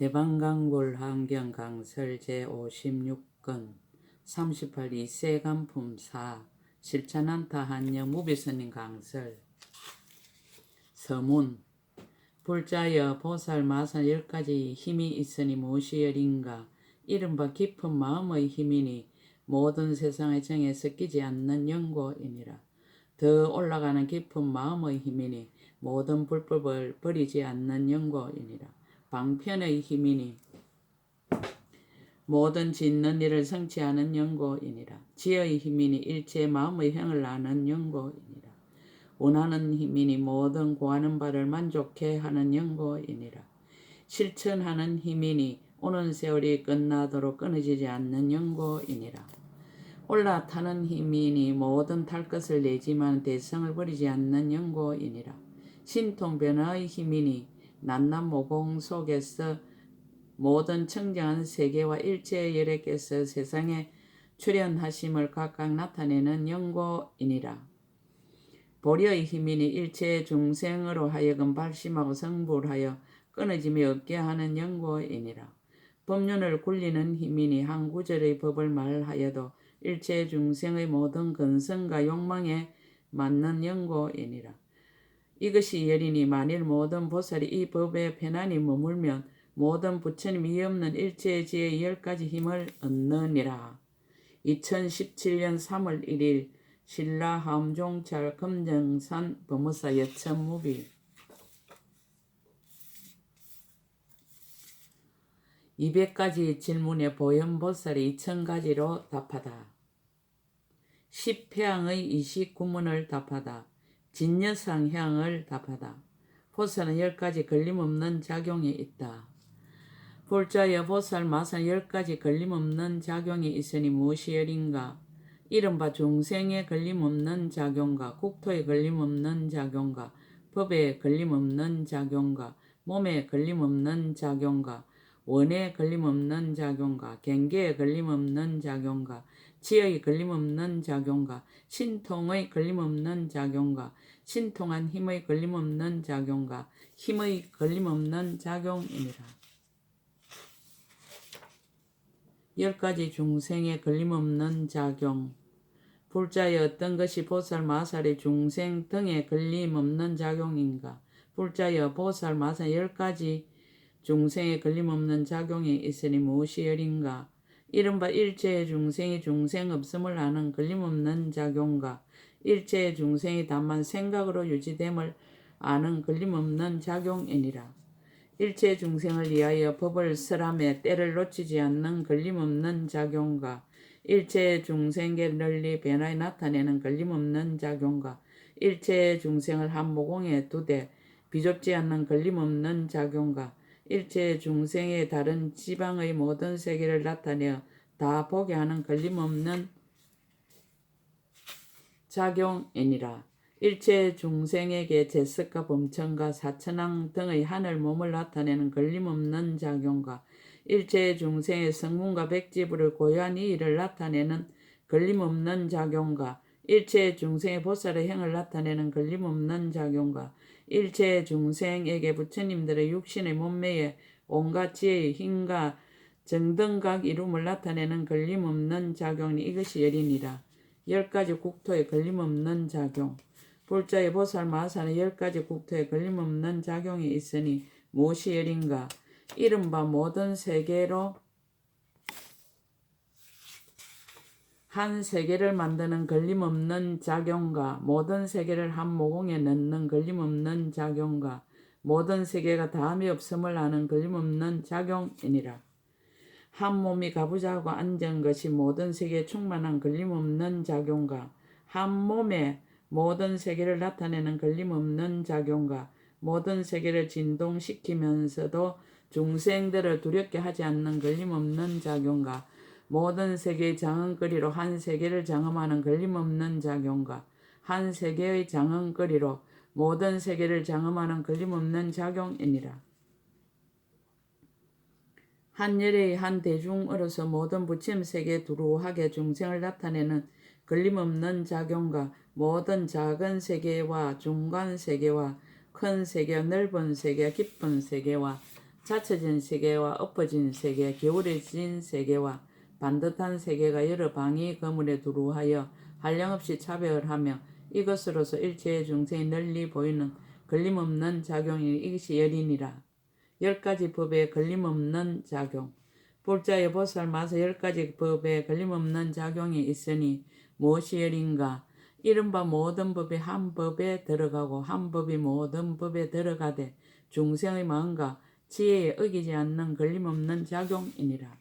대방강불 환경강설 제56건 38 이세간품 4 실천한타 한영 무비스님 강설. 서문. 불자여 보살 마산 10가지 힘이 있으니 무엇이여린가. 이른바 깊은 마음의 힘이니 모든 세상의 정에 섞이지 않는 연고이니라. 더 올라가는 깊은 마음의 힘이니 모든 불법을 버리지 않는 연고이니라. 방편의 힘이니 모든 짓는 일을 성취하는 연고이니라. 지혜의 힘이니 일체 마음의 행을 아는 연고이니라. 원하는 힘이니 모든 구하는 바를 만족해 하는 연고이니라. 실천하는 힘이니 오는 세월이 끝나도록 끊어지지 않는 연고이니라. 올라타는 힘이니 모든 탈 것을 내지만 대성을 버리지 않는 연고이니라. 신통변화의 힘이니 낱낱 모공 속에서 모든 청정한 세계와 일체의 열애께서 세상에 출현하심을 각각 나타내는 연고이니라. 보리의 힘이니 일체의 중생으로 하여금 발심하고 성불하여 끊어짐이 없게 하는 연고이니라. 법륜을 굴리는 힘이니 한 구절의 법을 말하여도 일체 중생의 모든 근성과 욕망에 맞는 연고이니라. 이것이 열이니 만일 모든 보살이 이 법에 편안히 머물면 모든 부처님이 없는 일체의 지혜의 10가지 힘을 얻느니라. 2017년 3월 1일 신라 함종찰 금정산 법무사 여천무비. 200가지 질문에 보현보살이 2000가지로 답하다. 10회항의 29문을 답하다. 진여상향을 답하다. 보살은 10가지 걸림없는 작용이 있다. 불자여 보살 마산 10가지 걸림없는 작용이 있으니 무엇이여린가. 이른바 중생의 걸림없는 작용과 국토의 걸림없는 작용과 법의 걸림없는 작용과 몸의 걸림없는 작용과 원의 걸림없는 작용과 경계의 걸림없는 작용과 지의 걸림없는 작용과 신통의 걸림없는 작용과 신통한 힘의 걸림없는 작용과 힘의 걸림없는 작용이니라. 10가지 중생의 걸림없는 작용. 불자여 어떤 것이 보살 마살의 중생 등의 걸림없는 작용인가. 불자여 보살 마살 10가지 중생의 걸림없는 작용이 있으니 무엇이여린가. 이른바 일체의 중생이 중생 없음을 아는 걸림없는 작용과 일체의 중생이 다만 생각으로 유지됨을 아는 걸림없는 작용이니라. 일체 중생을 위하여 법을 설함에 때를 놓치지 않는 걸림없는 작용과 일체 중생의 널리 변화에 나타내는 걸림없는 작용과 일체 중생을 한 모공에 두되 비좁지 않는 걸림없는 작용과 일체 중생의 다른 지방의 모든 세계를 나타내어 다 보게 하는 걸림없는 작용이니라. 일체 중생에게 제석과 범천과 사천왕 등의 하늘 몸을 나타내는 걸림없는 작용과 일체 중생의 성문과 백지부를 고유한 이 일을 나타내는 걸림없는 작용과 일체 중생의 보살의 행을 나타내는 걸림없는 작용과 일체 중생에게 부처님들의 육신의 몸매에 온갖 지혜의 힘과 정등각 이름을 나타내는 걸림없는 작용이 이것이 열이니라. 10가지 국토에 걸림없는 작용. 불자의 보살 마산의 10가지 국토에 걸림없는 작용이 있으니 무엇이 열인가. 이른바 모든 세계로 한 세계를 만드는 걸림없는 작용과 모든 세계를 한 모공에 넣는 걸림없는 작용과 모든 세계가 다함이 없음을 아는 걸림없는 작용이니라. 한 몸이 가부좌하고 앉은 것이 모든 세계에 충만한 걸림없는 작용과 한 몸에 모든 세계를 나타내는 걸림없는 작용과 모든 세계를 진동시키면서도 중생들을 두렵게 하지 않는 걸림없는 작용과 모든 세계의 장흥거리로 한 세계를 장엄하는 걸림없는 작용과 한 세계의 장흥거리로 모든 세계를 장엄하는 걸림없는 작용이니라. 한 열의 한 대중으로서 모든 부처님 세계에 두루하게 중생을 나타내는 걸림없는 작용과 모든 작은 세계와 중간 세계와 큰 세계와 넓은 세계와 깊은 세계와 닫혀진 세계와 엎어진 세계, 기울어진 세계와 반듯한 세계가 여러 방위 거물에 두루하여 한량없이 차별하며 이것으로서 일체의 중생이 널리 보이는 걸림없는 작용이 이것이 열이니라. 10가지 법의 걸림없는 작용. 불자의 보살 마서 10가지 법의 걸림없는 작용이 있으니 무엇이 열인가? 이른바 모든 법이 한 법에 들어가고 한 법이 모든 법에 들어가되 중생의 마음과 지혜에 어기지 않는 걸림없는 작용이니라.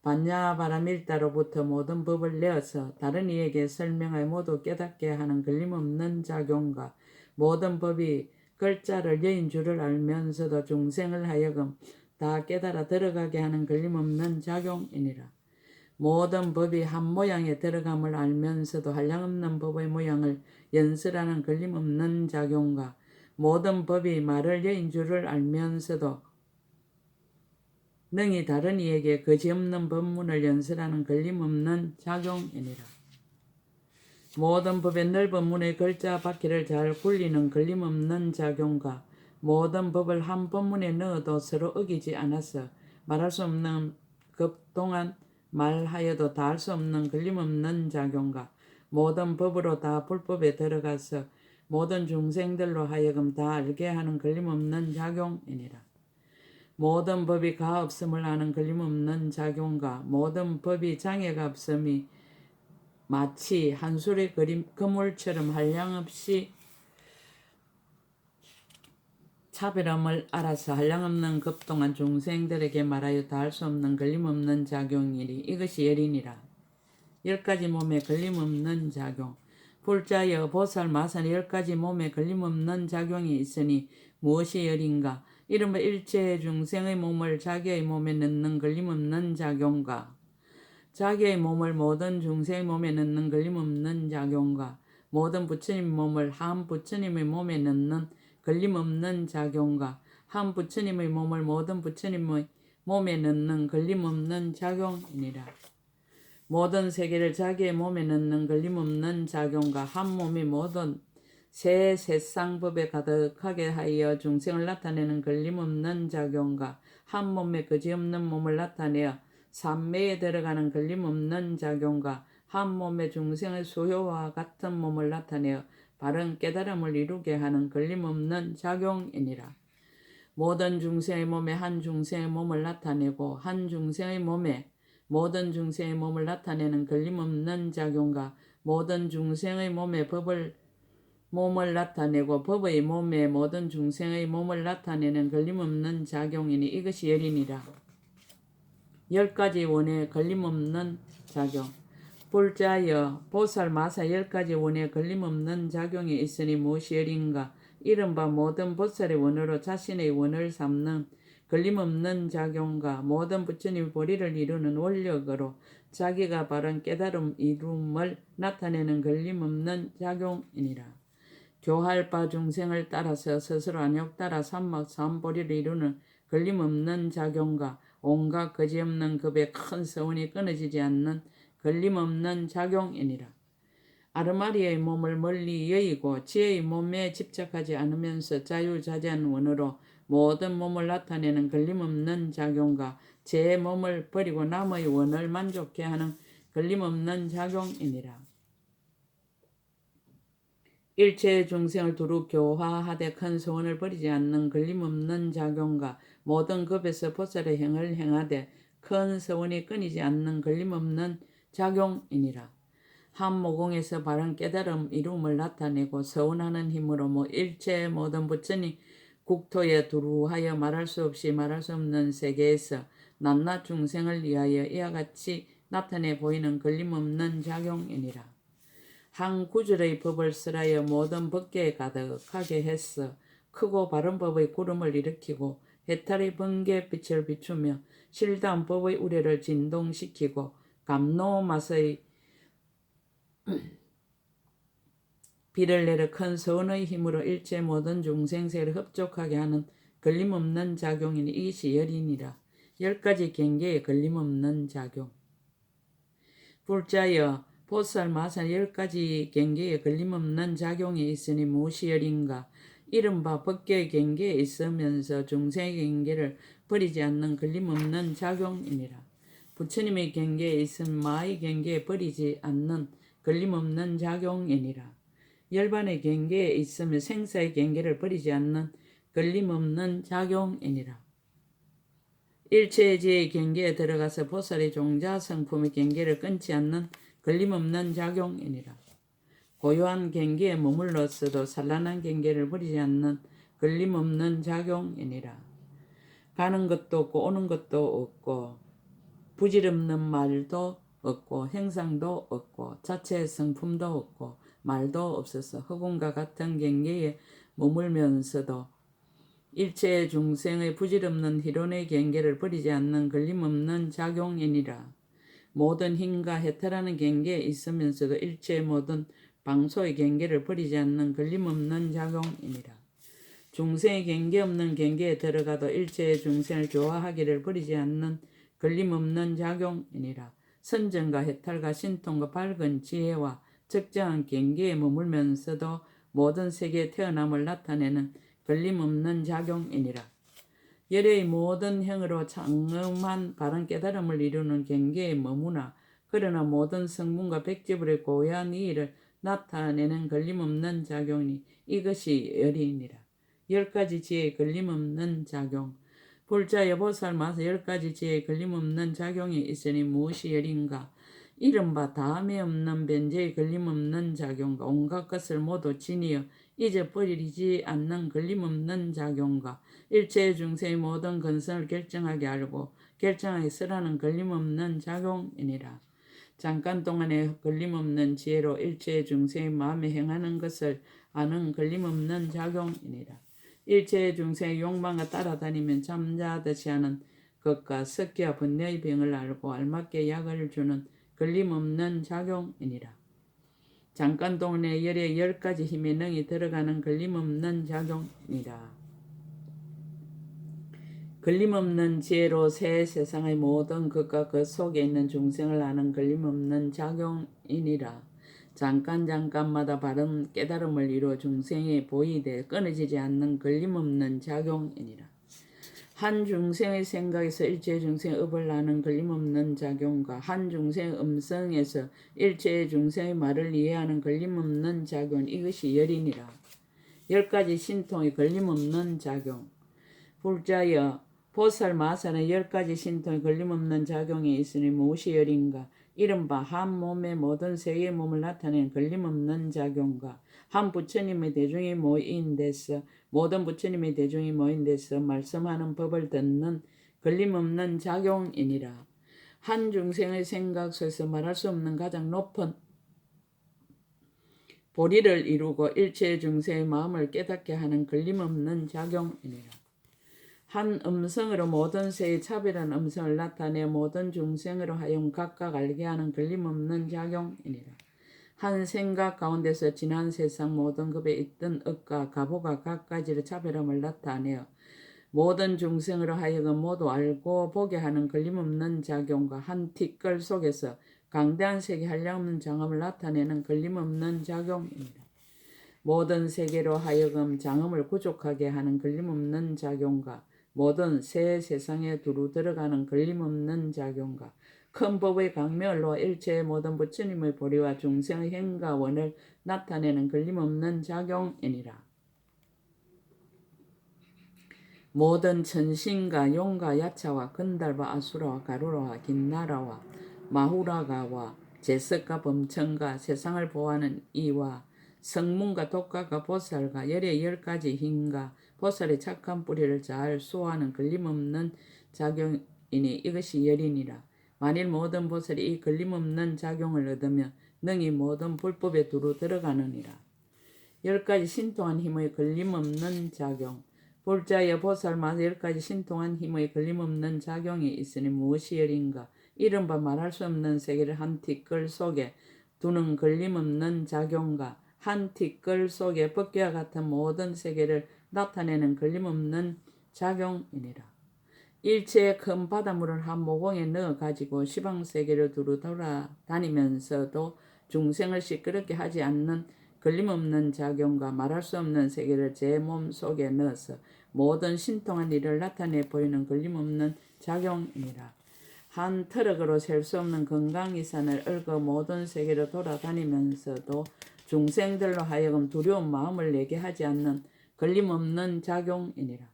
반야바라밀다로부터 모든 법을 내어서 다른 이에게 설명하여 모두 깨닫게 하는 걸림없는 작용과 모든 법이 글자를 여인 줄을 알면서도 중생을 하여금 다 깨달아 들어가게 하는 걸림없는 작용이니라. 모든 법이 한 모양에 들어감을 알면서도 한량없는 법의 모양을 연설하는 걸림없는 작용과 모든 법이 말을 여인 줄을 알면서도 능히 다른 이에게 거지없는 법문을 연설하는 걸림없는 작용이니라. 모든 법의 넓은 문의 글자 바퀴를 잘 굴리는 걸림없는 작용과 모든 법을 한 법문에 넣어도 서로 어기지 않아서 말할 수 없는 급동안 말하여도 다 할 수 없는 걸림없는 작용과 모든 법으로 다 불법에 들어가서 모든 중생들로 하여금 다 알게 하는 걸림없는 작용이니라. 모든 법이 가없음을 아는 걸림없는 작용과 모든 법이 장애가 없음이 마치 한 술의 그물처럼 한량없이 차별함을 알아서 한량없는 급동안 중생들에게 말하여 다 할 수 없는 걸림없는 작용이니 이것이 열이니라. 10가지 몸에 걸림없는 작용. 불자여 보살 마산 10가지 몸에 걸림없는 작용이 있으니 무엇이 열인가? 이른바 일체 중생의 몸을 자기의 몸에 넣는 걸림없는 작용과 자기의 몸을 모든 중생의 몸에 넣는 걸림없는 작용과 모든 부처님 몸을 한 부처님의 몸에 넣는 걸림없는 작용과 한 부처님의 몸을 모든 부처님의 몸에 넣는 걸림없는 작용이니라. 모든 세계를 자기의 몸에 넣는 걸림없는 작용과 한 몸이 모든 새 세상법에 가득하게 하여 중생을 나타내는 걸림없는 작용과 한 몸에 거지없는 몸을 나타내어 삼매에 들어가는 걸림없는 작용과 한 몸에 중생의 수요와 같은 몸을 나타내어 바른 깨달음을 이루게 하는 걸림없는 작용이니라. 모든 중생의 몸에 한 중생의 몸을 나타내고 한 중생의 몸에 모든 중생의 몸을 나타내는 걸림없는 작용과 모든 중생의 몸에 몸을 나타내고 법의 몸에 모든 중생의 몸을 나타내는 걸림없는 작용이니 이것이 열이니라. 10가지 원의 걸림없는 작용. 불자여 보살 마사 10가지 원의 걸림없는 작용이 있으니 무엇이 열인가? 이른바 모든 보살의 원으로 자신의 원을 삼는 걸림없는 작용과 모든 부처님 보리를 이루는 원력으로 자기가 바른 깨달음 이룸을 나타내는 걸림없는 작용이니라. 교할 바 중생을 따라서 스스로 안욕 따라 삼막 삼보리를 이루는 걸림없는 작용과 온갖 거지없는 급의 큰 서원이 끊어지지 않는 걸림없는 작용이니라. 아르마리의 몸을 멀리 여의고 지혜의 몸에 집착하지 않으면서 자유자재한 원으로 모든 몸을 나타내는 걸림없는 작용과 제 몸을 버리고 남의 원을 만족해 하는 걸림없는 작용이니라. 일체의 중생을 두루 교화하되 큰 소원을 버리지 않는 걸림없는 작용과 모든 급에서 보살의 행을 행하되 큰 서원이 끊이지 않는 걸림없는 작용이니라. 한 모공에서 바른 깨달음 이rum을 나타내고 서원하는 힘으로 일체 모든 부처님 국토에 두루하여 말할 수 없이 말할 수 없는 세계에서 낱낱 중생을 위하여 이와 같이 나타내 보이는 걸림없는 작용이니라. 한 구절의 법을 쓰라여 모든 법계에 가득하게 했어 크고 바른 법의 구름을 일으키고 해탈의 번개빛을 비추며 실다운 법의 우레를 진동시키고 감노맛의 비를 내려 큰 서원의 힘으로 일체 모든 중생세를 흡족하게 하는 걸림없는 작용이니 이것이 열이니라. 10가지 경계에 걸림없는 작용. 불자여 보살 마산 10가지 경계에 걸림없는 작용이 있으니 무엇이 열인가? 이른바 법계의 경계에 있으면서 중생의 경계를 버리지 않는 걸림없는 작용이니라. 부처님의 경계에 있은 마의 경계에 버리지 않는 걸림없는 작용이니라. 열반의 경계에 있으며 생사의 경계를 버리지 않는 걸림없는 작용이니라. 일체지의 경계에 들어가서 보살의 종자 성품의 경계를 끊지 않는 걸림없는 작용이니라. 고요한 경계에 머물렀어도 산란한 경계를 버리지 않는 걸림없는 작용이니라. 가는 것도 없고 오는 것도 없고 부질없는 말도 없고 형상도 없고 자체의 성품도 없고 말도 없어서 흑운과 같은 경계에 머물면서도 일체의 중생의 부질없는 희론의 경계를 버리지 않는 걸림없는 작용이니라. 모든 힘과 해탈하는 경계에 있으면서도 일체의 모든 방소의 경계를 버리지 않는 걸림없는 작용이니라. 중생의 경계 없는 경계에 들어가도 일체의 중생을 좋아하기를 버리지 않는 걸림없는 작용이니라. 선정과 해탈과 신통과 밝은 지혜와 적정한 경계에 머물면서도 모든 세계의 태어남을 나타내는 걸림없는 작용이니라. 열의 모든 형으로 장엄한 바른 깨달음을 이루는 경계에 머무나 그러나 모든 성분과 백지불의 고유한 이의를 나타내는 걸림없는 작용이 이것이 열이니라. 10가지 지혜의 걸림없는 작용. 불자 여보살 마서 10가지 지혜의 걸림없는 작용이 있으니 무엇이 열인가? 이른바 다음에 없는 변제의 걸림없는 작용과 온갖 것을 모두 지니어 잊어버리지 않는 걸림없는 작용과 일체의 중생의 모든 근성을 결정하게 알고 결정하게 쓰라는 걸림없는 작용이니라. 잠깐 동안의 걸림없는 지혜로 일체의 중생의 마음에 행하는 것을 아는 걸림없는 작용이니라. 일체의 중생의 욕망을 따라다니면 잠자듯이 하는 것과 습기와 번뇌의 병을 알고 알맞게 약을 주는 걸림없는 작용이니라. 잠깐 동안의 열의 10가지 힘의 능이 들어가는 걸림없는 작용이니라. 걸림없는 지혜로 새 세상의 모든 것과 그 속에 있는 중생을 아는 걸림없는 작용이니라. 잠깐마다 바른 깨달음을 이루어 중생의 보이되 끊어지지 않는 걸림없는 작용이니라. 한 중생의 생각에서 일체의 중생의 업을 아는 걸림없는 작용과 한 중생의 음성에서 일체의 중생의 말을 이해하는 걸림없는 작용, 이것이 열이니라. 10가지 신통의 걸림없는 작용. 불자여 보살 마살은 10가지 신통의 걸림없는 작용이 있으니 무엇이 열인가? 이른바 한 몸의 모든 세계의 몸을 나타내는 걸림없는 작용과 한 부처님의 대중이 모인 데서 모든 부처님의 대중이 모인 데서 말씀하는 법을 듣는 걸림없는 작용이니라. 한 중생의 생각 속에서 말할 수 없는 가장 높은 보리를 이루고 일체의 중생의 마음을 깨닫게 하는 걸림없는 작용이니라. 한 음성으로 모든 세의 차별한 음성을 나타내 모든 중생으로 하여금 각각 알게 하는 걸림없는 작용이니라. 한 생각 가운데서 지난 세상 모든 급에 있던 업과 가보가 각가지로 차별함을 나타내어 모든 중생으로 하여금 모두 알고 보게 하는 걸림없는 작용과 한 티끌 속에서 강대한 세계 한량없는 장엄을 나타내는 걸림없는 작용입니다. 모든 세계로 하여금 장엄을 구족하게 하는 걸림없는 작용과 모든 새 세상에 두루 들어가는 걸림없는 작용과 큰 법의 강멸로 일체의 모든 부처님의 보리와 중생의 행과 원을 나타내는 걸림없는 작용이니라. 모든 천신과 용과 야차와 건달과 아수라와 가루라와 긴나라와 마후라가와 제석과 범천과 세상을 보호하는 이와 성문과 독가가 보살과 열의 10가지 힘과 보살의 착한 뿌리를 잘 수호하는 걸림없는 작용이니 이것이 열이니라. 만일 모든 보살이 이 걸림없는 작용을 얻으면 능히 모든 불법에 두루 들어가느니라. 10가지 신통한 힘의 걸림없는 작용. 불자여 보살마다 10가지 신통한 힘의 걸림없는 작용이 있으니 무엇이 열인가? 이른바 말할 수 없는 세계를 한 티끌 속에 두는 걸림없는 작용과 한 티끌 속에 법계와 같은 모든 세계를 나타내는 걸림없는 작용이니라. 일체의 큰 바닷물을 한 모공에 넣어 가지고 시방세계를 두루 돌아다니면서도 중생을 시끄럽게 하지 않는 걸림없는 작용과 말할 수 없는 세계를 제 몸 속에 넣어서 모든 신통한 일을 나타내 보이는 걸림없는 작용이니라. 한 트럭으로 셀 수 없는 건강이산을 얽어 모든 세계를 돌아다니면서도 중생들로 하여금 두려운 마음을 내게 하지 않는 걸림없는 작용이니라.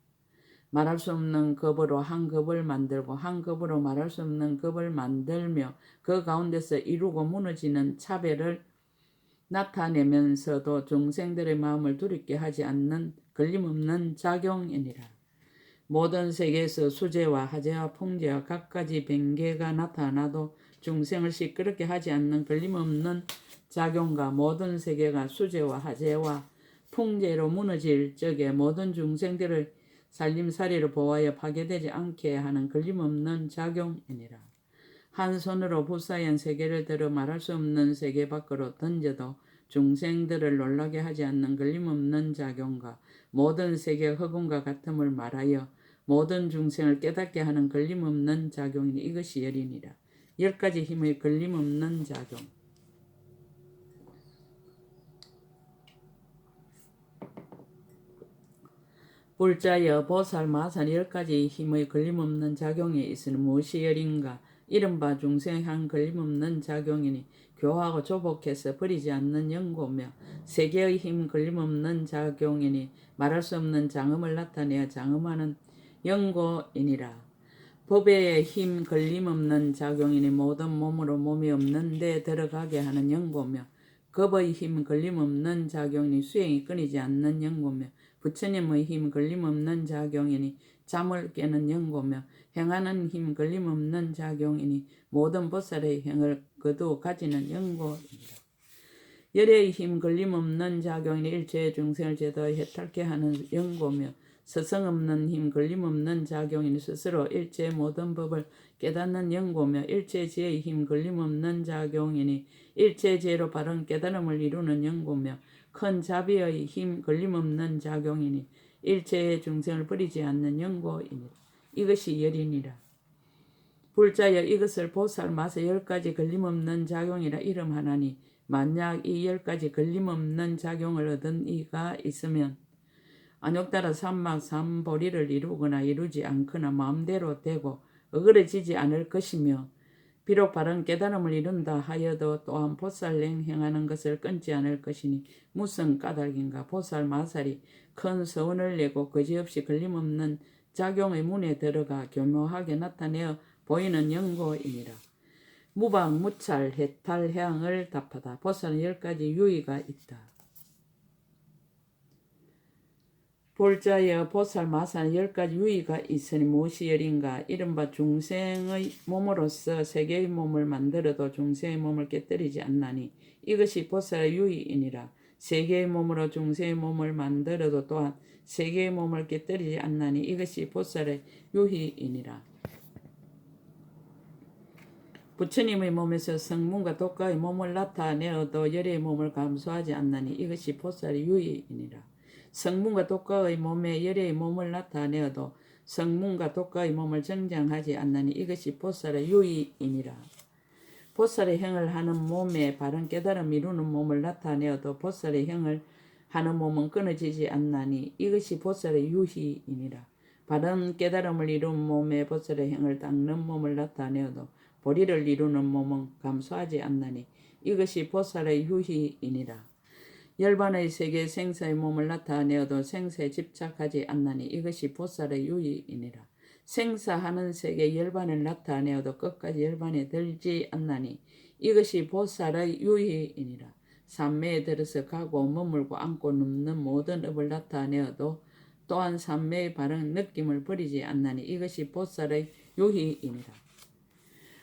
말할 수 없는 겁으로 한 겁을 만들고 한 겁으로 말할 수 없는 겁을 만들며 그 가운데서 이루고 무너지는 차별을 나타내면서도 중생들의 마음을 두렵게 하지 않는 걸림없는 작용이니라. 모든 세계에서 수재와 하재와 풍재와 갖가지 변개가 나타나도 중생을 시끄럽게 하지 않는 걸림없는 작용과 모든 세계가 수재와 하재와 풍재로 무너질 적에 모든 중생들을 살림살이를 보호하여 파괴되지 않게 하는 걸림없는 작용이니라. 한 손으로 불사연 세계를 들어 말할 수 없는 세계 밖으로 던져도 중생들을 놀라게 하지 않는 걸림없는 작용과 모든 세계가 흑음과 같음을 말하여 모든 중생을 깨닫게 하는 걸림없는 작용이니 이것이 열이니라. 10가지 힘의 걸림없는 작용. 불자여 보살 마산 10가지 힘의 걸림없는 작용에 있으니 무엇이 열인가. 이른바 중생의 한 걸림없는 작용이니 교하고 조복해서 버리지 않는 연고며 세계의 힘 걸림없는 작용이니 말할 수 없는 장엄을 나타내어 장엄하는 연고이니라. 법의 힘 걸림없는 작용이니 모든 몸으로 몸이 없는 데 들어가게 하는 연고며 겁의 힘 걸림없는 작용이니 수행이 끊이지 않는 연고며 부처님의 힘 걸림없는 작용이니 잠을 깨는 연고며 행하는 힘 걸림없는 작용이니 모든 보살의 행을 거두 가지는 연고이니라. 열의 힘 걸림없는 작용이니 일체의 중생을 제도에 해탈케 하는 연고며 서성없는 힘 걸림없는 작용이니 스스로 일체의 모든 법을 깨닫는 연고며 일체 지혜의 힘 걸림없는 작용이니 일체 지혜로 바른 깨달음을 이루는 연고며 큰 자비의 힘 걸림없는 작용이니 일체의 중생을 버리지 않는 연고이니라. 이것이 열이니라. 불자여 이것을 보살 마서 10가지 걸림없는 작용이라 이름하나니 만약 이 10가지 걸림없는 작용을 얻은 이가 있으면 안욕따라 삼막 삼보리를 이루거나 이루지 않거나 마음대로 되고 어그러지지 않을 것이며 비록 바른 깨달음을 이룬다 하여도 또한 보살행 행하는 것을 끊지 않을 것이니 무슨 까닭인가. 보살 마살이 큰 서원을 내고 거지없이 걸림없는 작용의 문에 들어가 교묘하게 나타내어 보이는 연고이니라. 무방 무찰 해탈 해양을 답하다. 보살은 10가지 유의가 있다. 볼자여 보살 마산 10가지 유의가 있으니 무엇이 열인가. 이른바 중생의 몸으로서 세계의 몸을 만들어도 중생의 몸을 깨뜨리지 않나니 이것이 보살의 유의이니라. 세계의 몸으로 중생의 몸을 만들어도 또한 세계의 몸을 깨뜨리지 않나니 이것이 보살의 유의이니라. 부처님의 몸에서 성문과 독가의 몸을 나타내어도 열의 몸을 감수하지 않나니 이것이 보살의 유의이니라. 성문과 독가의 몸에 열의 몸을 나타내어도 성문과 독가의 몸을 정장하지 않나니 이것이 보살의 유의이니라. 보살의 행을 하는 몸에 바른 깨달음 이루는 몸을 나타내어도 보살의 행을 하는 몸은 끊어지지 않나니 이것이 보살의 유희이니라. 바른 깨달음을 이룬 몸에 보살의 행을 닦는 몸을 나타내어도 보리를 이루는 몸은 감수하지 않나니 이것이 보살의 유희이니라. 열반의 세계 생사의 몸을 나타내어도 생사에 집착하지 않나니 이것이 보살의 유의이니라. 생사하는 세계 열반을 나타내어도 끝까지 열반에 들지 않나니 이것이 보살의 유의이니라. 삼매에 들어서 가고 머물고 앉고 눕는 모든 업을 나타내어도 또한 삼매의 바른 느낌을 버리지 않나니 이것이 보살의 유의이니라.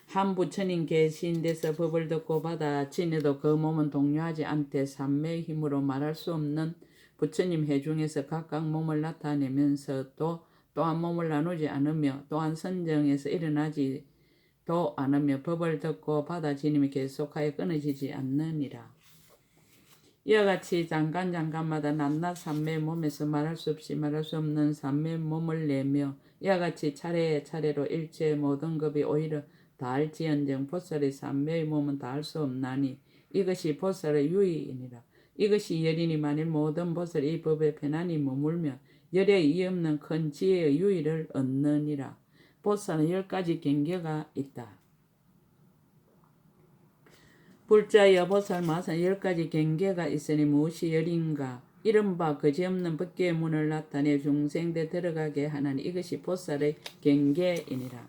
한 부처님 계신 데서 법을 듣고 받아 지내도 그 몸은 동요하지 않되 삼매의 힘으로 말할 수 없는 부처님 해중에서 각각 몸을 나타내면서도 또한 몸을 나누지 않으며 또한 선정에서 일어나지도 않으며 법을 듣고 받아 지님이 계속하여 끊어지지 않느니라. 이와 같이 잠깐마다 낱낱 삼매의 몸에서 말할 수 없이 말할 수 없는 삼매의 몸을 내며 이와 같이 차례차례로 일체의 모든 법이 오히려 다할지언정 보살의 삼매의 몸은 다할 수 없나니 이것이 보살의 유의이니라. 이것이 열이니 만일 모든 보살이 이 법에 편안히 머물며 열에 이없는 큰 지혜의 유의를 얻느니라. 보살은 10가지 경계가 있다. 불자여 보살 마산 10가지 경계가 있으니 무엇이 열인가? 이른바 그지없는 법계의 문을 나타내 중생대 들어가게 하나니 이것이 보살의 경계이니라.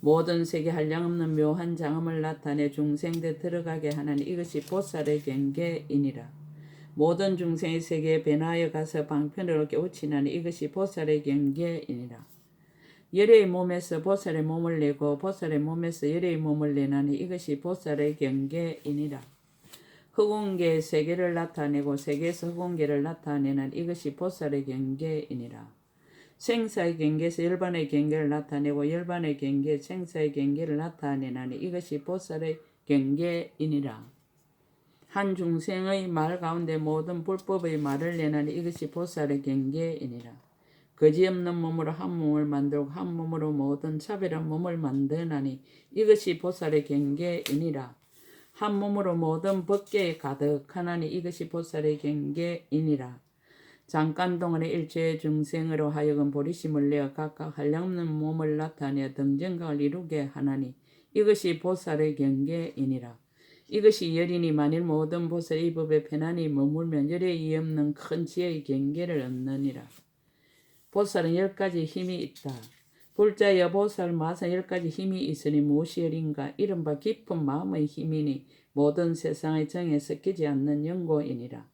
모든 세계 한량없는 묘한 장엄을 나타내 중생대 들어가게 하나니 이것이 보살의 경계이니라. 모든 중생의 세계에 변하여 가서 방편을 깨우치나니 이것이 보살의 경계이니라. 열의 몸에서 보살의 몸을 내고 보살의 몸에서 열의 몸을 내나니 이것이 보살의 경계이니라. 흑운계의 세계를 나타내고 세계에서 흑운계를 나타내는 이것이 보살의 경계이니라. 생사의 경계에서 열반의 경계를 나타내고 열반의 경계에 생사의 경계를 나타내나니 이것이 보살의 경계이니라. 한 중생의 말 가운데 모든 불법의 말을 내나니 이것이 보살의 경계이니라. 거지없는 몸으로 한 몸을 만들고 한 몸으로 모든 차별한 몸을 만드나니 이것이 보살의 경계이니라. 한 몸으로 모든 법계에 가득하나니 이것이 보살의 경계이니라. 잠깐 동안의 일체의 중생으로 하여금 보리심을 내어 각각 한량없는 몸을 나타내 등정각을 이루게 하나니 이것이 보살의 경계이니라. 이것이 열이니 만일 모든 보살이 이 법에 편안히 머물면 열에 이없는 큰 지혜의 경계를 얻느니라. 보살은 10가지 힘이 있다. 불자여 보살 마산 10가지 힘이 있으니 무엇이 열인가? 이른바 깊은 마음의 힘이니 모든 세상의 정에 섞이지 않는 영고이니라.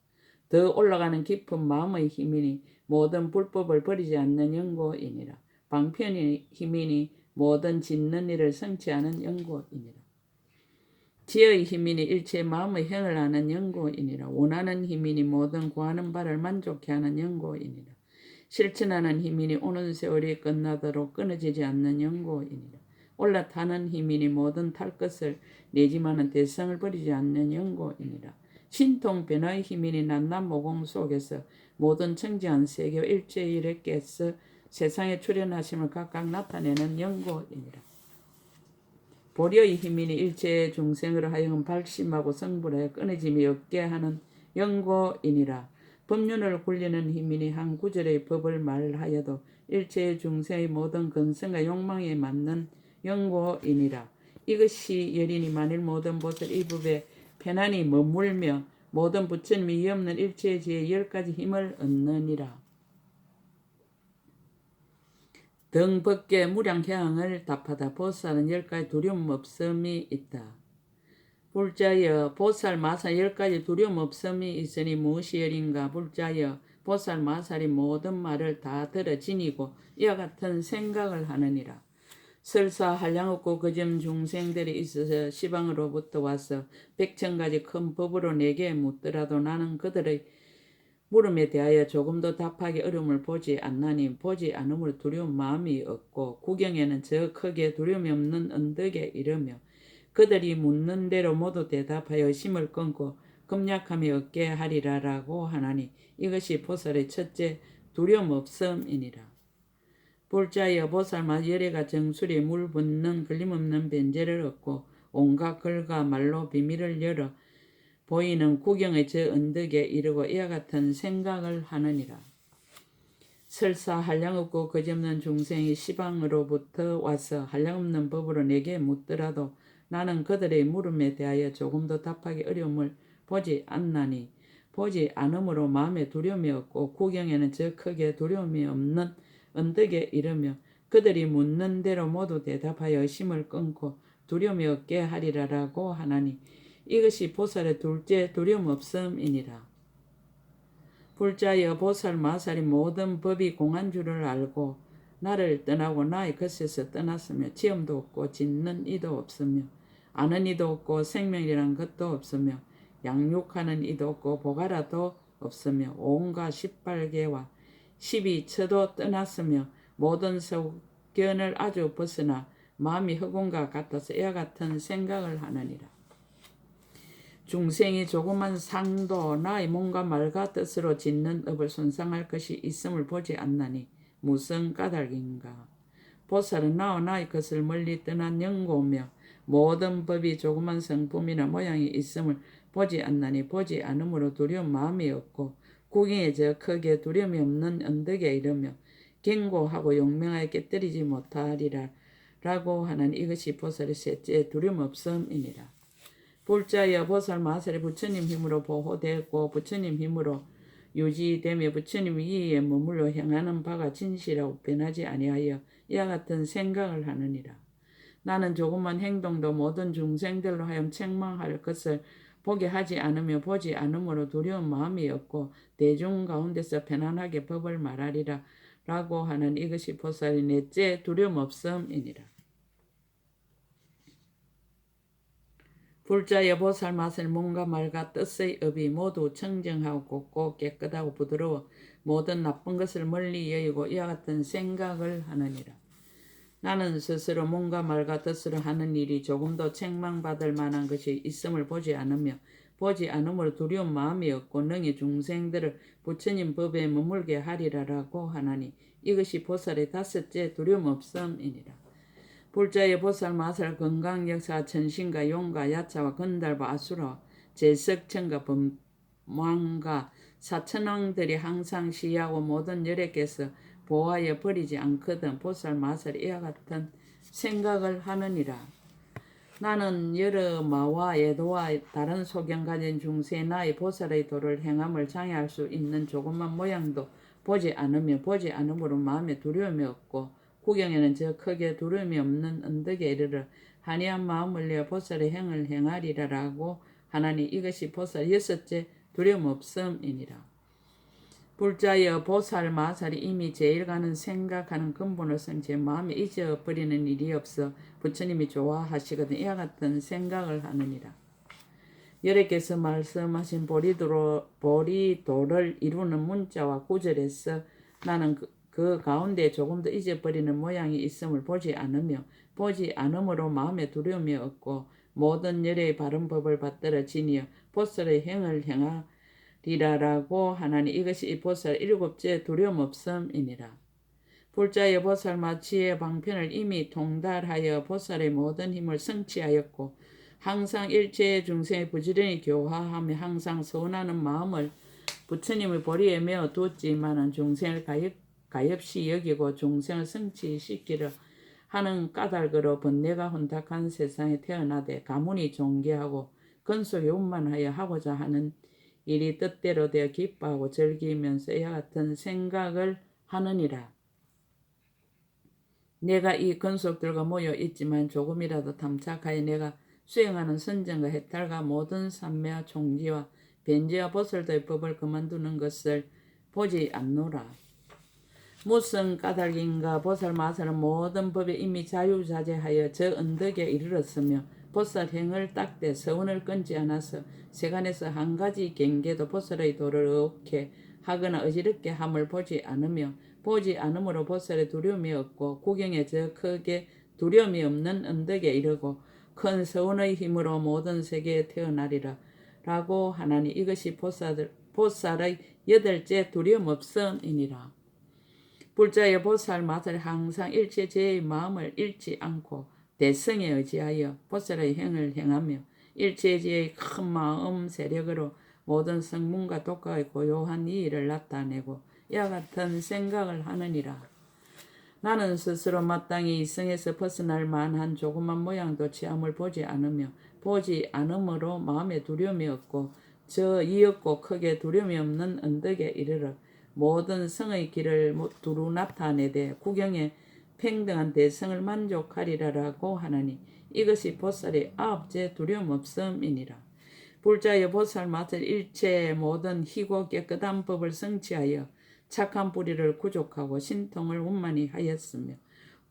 더 올라가는 깊은 마음의 힘이니 모든 불법을 버리지 않는 영고이니라. 방편의 힘이니 모든 짓는 일을 성취하는 영고이니라. 지혜의 힘이니 일체 마음의 행을 하는 영고이니라. 원하는 힘이니 모든 구하는 바를 만족해 하는 영고이니라. 실천하는 힘이니 오는 세월이 끝나도록 끊어지지 않는 영고이니라. 올라타는 힘이니 모든 탈 것을 내지만은 대성을 버리지 않는 영고이니라. 신통 변화의 힘이니 난남모공 속에서 모든 청지한 세계와 일체의 일에 깨서 세상에 출현하심을 각각 나타내는 영고이니라. 보려의 힘이니 일체의 중생으로 하여금 발심하고 성불하여 끊어짐이 없게 하는 영고이니라. 법륜을 굴리는 힘이니 한 구절의 법을 말하여도 일체의 중생의 모든 근성과 욕망에 맞는 영고이니라. 이것이 열이니 만일 모든 보살 이 법에 편안히 머물며 모든 부처님이 이없는 일체의 지혜의 10가지 힘을 얻느니라. 등법계 무량향을 답하다. 보살은 10가지 두려움 없음이 있다. 불자여 보살 마살 10가지 두려움 없음이 있으니 무엇이 열인가? 불자여 보살 마살이 모든 말을 다 들어 지니고 이와 같은 생각을 하느니라. 설사 한량없고 거점 중생들이 있어서 시방으로부터 와서 100,000가지 큰 법으로 내게 묻더라도 나는 그들의 물음에 대하여 조금도 답하기 어려움을 보지 않나니 보지 않음으로 두려운 마음이 없고 구경에는 저 크게 두려움이 없는 언덕에 이르며 그들이 묻는 대로 모두 대답하여 심을 끊고 금약함이 없게 하리라라고 하나니 이것이 보살의 첫째 두려움 없음이니라. 불자여 보살마 열애가 정수리에 물 붓는 걸림없는 변제를 얻고 온갖 글과 말로 비밀을 열어 보이는 구경의 저 언덕에 이르고 이와 같은 생각을 하느니라. 설사 한량없고 거짓없는 중생이 시방으로부터 와서 한량없는 법으로 내게 묻더라도 나는 그들의 물음에 대하여 조금도 답하기 어려움을 보지 않나니 보지 않음으로 마음에 두려움이 없고 구경에는 저 크게 두려움이 없는 언덕에 이르며 그들이 묻는 대로 모두 대답하여 의심을 끊고 두려움이 없게 하리라라고 하나니 이것이 보살의 둘째 두려움 없음이니라. 불자여 보살 마살이 모든 법이 공한 줄을 알고 나를 떠나고 나의 것에서 떠났으며 지음도 없고 짓는 이도 없으며 아는 이도 없고 생명이란 것도 없으며 양육하는 이도 없고 보가라도 없으며 온갖 18개와 12처도 떠났으며 모든 소견을 아주 벗어나 마음이 흑운과 같아서 이와 같은 생각을 하느니라. 중생이 조그만 상도 나의 몸과 말과 뜻으로 짓는 업을 손상할 것이 있음을 보지 않나니 무슨 까닭인가. 보살은 나와 나의 것을 멀리 떠난 영고며 모든 법이 조그만 성품이나 모양이 있음을 보지 않나니 보지 않음으로 두려운 마음이 없고 구경에 저 크게 두려움이 없는 언덕에 이르며 경고하고 용맹하게 깨뜨리지 못하리라 라고 하는 이것이 보살의 셋째 두려움 없음이니라. 불자여 보살 마살이 부처님 힘으로 보호되고 부처님 힘으로 유지되며 부처님 이에 머물러 행하는 바가 진실하고 변하지 아니하여 이와 같은 생각을 하느니라. 나는 조금만 행동도 모든 중생들로 하여 책망할 것을 보게 하지 않으며 보지 않음으로 두려운 마음이 없고 대중 가운데서 편안하게 법을 말하리라 라고 하는 이것이 보살의 넷째 두려움 없음이니라. 불자여 보살 마살 몸과 말과 뜻의 업이 모두 청정하고 곱고 깨끗하고 부드러워 모든 나쁜 것을 멀리 여의고 이와 같은 생각을 하느니라. 나는 스스로 몸과 말과 뜻으로 하는 일이 조금도 책망받을 만한 것이 있음을 보지 않으며 보지 않음으로 두려운 마음이 없고 능히 중생들을 부처님 법에 머물게 하리라라고 하나니 이것이 보살의 다섯째 두려움 없음이니라. 불자의 보살 마살 건강 역사 천신과 용과 야차와 건달과 아수라 제석천과 범왕과 사천왕들이 항상 시하고 모든 열애께서 보호하여 버리지 않거든 보살 마살 이와 같은 생각을 하느니라. 나는 여러 마와 예도와 다른 소견 가진 중세 나의 보살의 도를 행함을 장애할 수 있는 조그만 모양도 보지 않으며 보지 않음으로 마음에 두려움이 없고 구경에는 저 크게 두려움이 없는 언덕에 이르러 한이한 마음을 내어 보살의 행을 행하리라라고 하나니 이것이 보살 여섯째 두려움 없음이니라. 불자여 보살 마살이 이미 제일 가는 생각하는 근본으로서는 제 마음에 잊어버리는 일이 없어 부처님이 좋아하시거든 이와 같은 생각을 하느니라. 여러께서 말씀하신 보리도를 이루는 문자와 구절에서 나는 그 가운데 조금도 잊어버리는 모양이 있음을 보지 않으며 보지 않음으로 마음에 두려움이 없고 모든 열의 바른 법을 받들어 지니어 보살의 행을 행하리라라고 하나니 이것이 이 보살 일곱째 두려움 없음이니라. 불자의 보살 마치의 방편을 이미 통달하여 보살의 모든 힘을 성취하였고 항상 일체의 중생의 부지런히 교화하며 항상 서운하는 마음을 부처님의 보리에 메어 두었지만은 중생을 가엾이 여기고 중생을 성취시키려 하는 까닭으로 번뇌가 혼탁한 세상에 태어나되 가문이 존귀하고 근속에 운만하여 하고자 하는 일이 뜻대로 되어 기뻐하고 즐기면서 이와 같은 생각을 하느니라. 내가 이 근속들과 모여 있지만 조금이라도 탐착하여 내가 수행하는 선정과 해탈과 모든 삼매와 총지와 변제와 보살도의 법을 그만두는 것을 보지 않노라. 무슨 까닭인가 보살 마살은 모든 법에 이미 자유자재하여 저 언덕에 이르렀으며 보살 행을 닦되 서운을 끊지 않아서 세간에서 한 가지 경계도 보살의 도를 어게 하거나 어지럽게 함을 보지 않으며 보지 않으므로 보살의 두려움이 없고 구경에 저 크게 두려움이 없는 언덕에 이르고 큰 서운의 힘으로 모든 세계에 태어나리라 라고 하나니 이것이 보살의 여덟째 두려움 없음이니라. 불자의 보살 마살이 항상 일체 제의 마음을 잃지 않고 대성에 의지하여 보살의 행을 행하며 일체 제의 큰 마음 세력으로 모든 성문과 독과의 고요한 이의를 나타내고 이와 같은 생각을 하느니라. 나는 스스로 마땅히 이성에서 벗어날 만한 조그만 모양도 취함을 보지 않으며 보지 않음으로 마음에 두려움이 없고 저 이없고 크게 두려움이 없는 언덕에 이르러 모든 성의 길을 두루 나타내되 구경에 평등한 대성을 만족하리라라고 하나니 이것이 보살의 아홉째 두려움 없음이니라. 불자여 보살 마살 일체 모든 희고 깨끗한 법을 성취하여 착한 뿌리를 구족하고 신통을 원만히 하였으며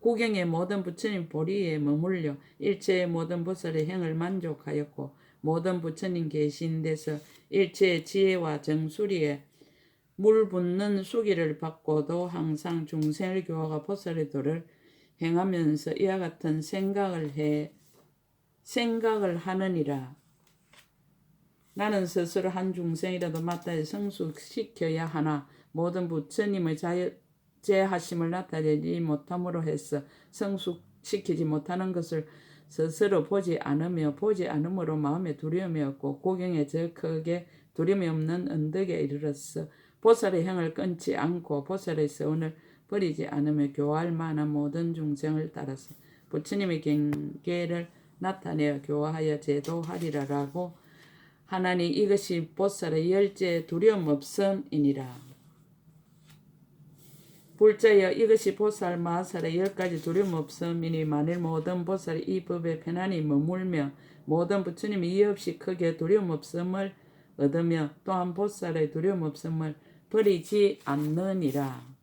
구경의 모든 부처님 보리에 머물려 일체의 모든 보살의 행을 만족하였고 모든 부처님 계신 데서 일체의 지혜와 정수리에 물 붓는 수기를 받고도 항상 중생을 교화가 보살의 도를 행하면서 이와 같은 생각을 하느니라. 나는 스스로 한 중생이라도 마땅히 성숙시켜야 하나 모든 부처님의 제하심을 나타내지 못함으로 해서 시키지 못하는 것을 스스로 보지 않으며 보지 않음으로 마음에 두려움이 없고 고경에 저 크게 두려움이 없는 언덕에 이르렀어. 보살의 행을 끊지 않고 보살의 서원을 버리지 않으며 교화할 만한 모든 중생을 따라서 부처님의 경계를 나타내어 교화하여 제도하리라라고 하나니 이것이 보살의 열째 두려움 없음이니라. 불자여 이것이 보살 마살의 10가지 두려움 없음이니 만일 모든 보살이 이 법에 편안히 머물며 모든 부처님이 이의 없이 크게 두려움 없음을 얻으며 또한 보살의 두려움 없음을 버리지 않느니라.